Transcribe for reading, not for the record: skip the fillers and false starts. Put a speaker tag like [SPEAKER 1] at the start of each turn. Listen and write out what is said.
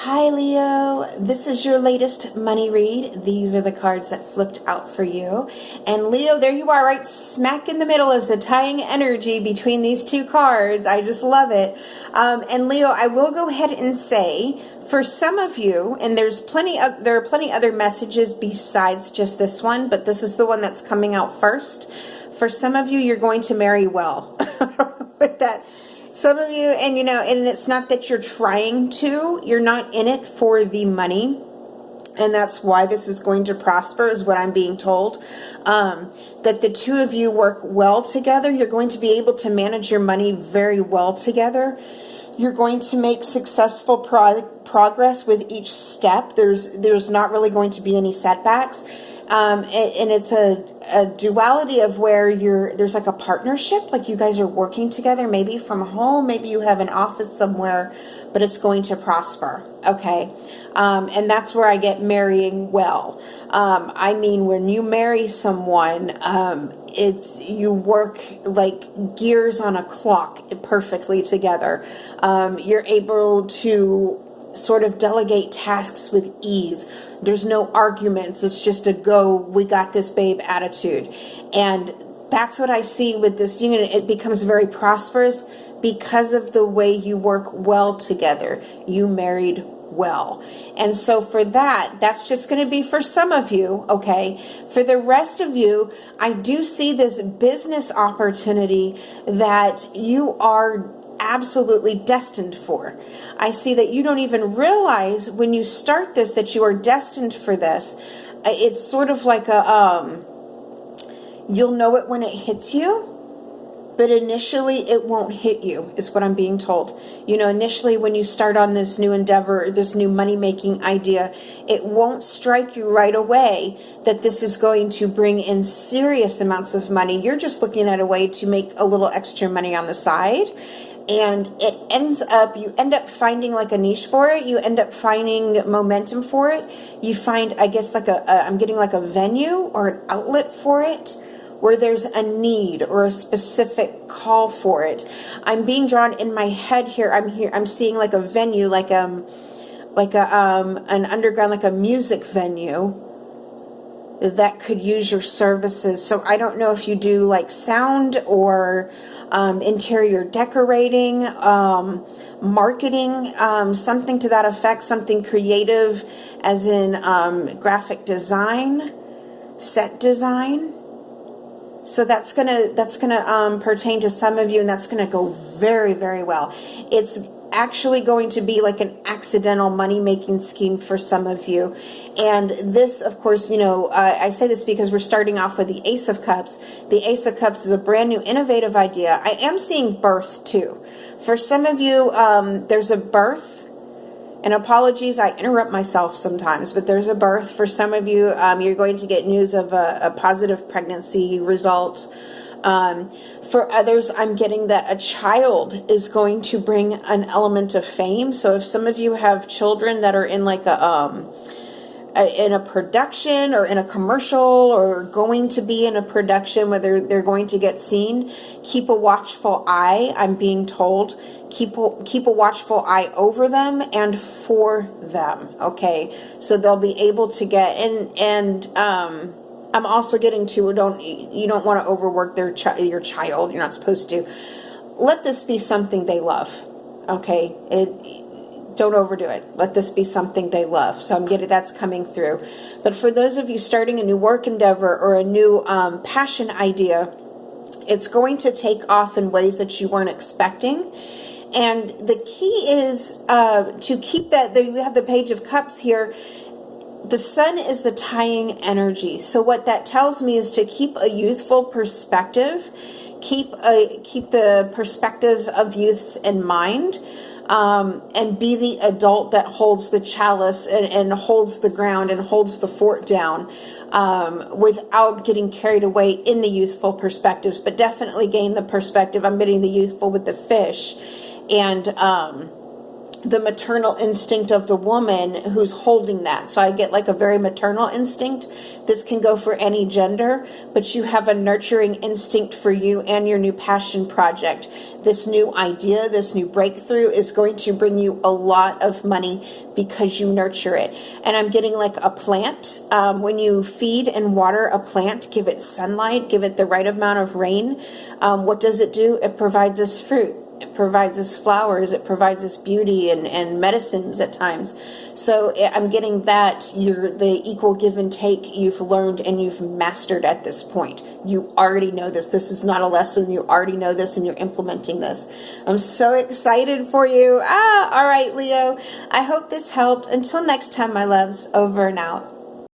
[SPEAKER 1] Hi Leo, this is your latest money read. These are the cards that flipped out for you. And Leo, there you are, right smack in the middle is the tying energy between these two cards. I just love it. And Leo, I will go ahead and say, for some of you, and there are plenty other messages besides just this one, but this is the one that's coming out first. For some of you, you're going to marry well. With that. Some of you, and and it's not that you're trying to, you're not in it for the money. And that's why this is going to prosper, is what I'm being told. That the two of you work well together. You're going to be able to manage your money very well together. You're going to make successful progress with each step. There's not really going to be any setbacks. And it's a duality of where there's like a partnership, like you guys are working together, maybe from home, maybe you have an office somewhere, but it's going to prosper. Okay. And that's where I get marrying well. I mean, when you marry someone, you work like gears on a clock perfectly together. You're able to sort of delegate tasks with ease. There's no arguments. It's just a go, we got this babe attitude. And that's what I see with this union. It becomes very prosperous because of the way you work well together. You married well. And so for that's just going to be for some of you, okay? For the rest of you, I do see this business opportunity that you are absolutely destined for. I see that you don't even realize when you start this that you are destined for this. It's sort of like you'll know it when it hits you, but initially it won't hit you, is what I'm being told. Initially when you start on this new endeavor, this new money-making idea, it won't strike you right away that this is going to bring in serious amounts of money. You're just looking at a way to make a little extra money on the side. And you end up finding like a niche for it. You end up finding momentum for it. You find, I guess, I'm getting like a venue or an outlet for it where there's a need or a specific call for it. I'm being drawn in my head here. I'm seeing like a venue, an underground, like a music venue that could use your services. So I don't know if you do like sound or interior decorating, marketing, something to that effect, something creative as in graphic design, set design. So that's gonna pertain to some of you, and that's gonna go very, very well. It's actually going to be like an accidental money-making scheme for some of you. And this, of course, I say this because we're starting off with the Ace of Cups. The Ace of Cups is a brand new, innovative idea. I am seeing birth, too. For some of you, there's a birth. And apologies, I interrupt myself sometimes, but there's a birth. For some of you, you're going to get news of a positive pregnancy result. For others, I'm getting that a child is going to bring an element of fame. So if some of you have children that are in like in a production or in a commercial or going to be in a production, whether they're going to get seen, keep a watchful eye. I'm being told, keep a watchful eye over them and for them. Okay, so they'll be able to get and I'm also getting to, you don't want to overwork your child. You're not supposed to. Let this be something they love. Okay, don't overdo it. Let this be something they love. So I'm getting that's coming through. But for those of you starting a new work endeavor or a new passion idea, it's going to take off in ways that you weren't expecting. And the key is to keep that. There you have the Page of Cups here. The sun is the tying energy. So what that tells me is to keep a youthful perspective, keep the perspective of youths in mind, and be the adult that holds the chalice and holds the ground and holds the fort down, without getting carried away in the youthful perspectives, but definitely gain the perspective. I'm getting the youthful with the fish and the maternal instinct of the woman who's holding that. So I get like a very maternal instinct. This can go for any gender, but you have a nurturing instinct for you and your new passion project. This new idea, this new breakthrough is going to bring you a lot of money because you nurture it. And I'm getting like a plant. When you feed and water a plant, give it sunlight, give it the right amount of rain. What does it do? It provides us fruit. It provides us flowers. It provides us beauty and medicines at times. So I'm getting that you're the equal give and take you've learned and you've mastered at this point. You already know this. This is not a lesson. You already know this and you're implementing this. I'm so excited for you. All right, Leo. I hope this helped. Until next time, my loves, over and out.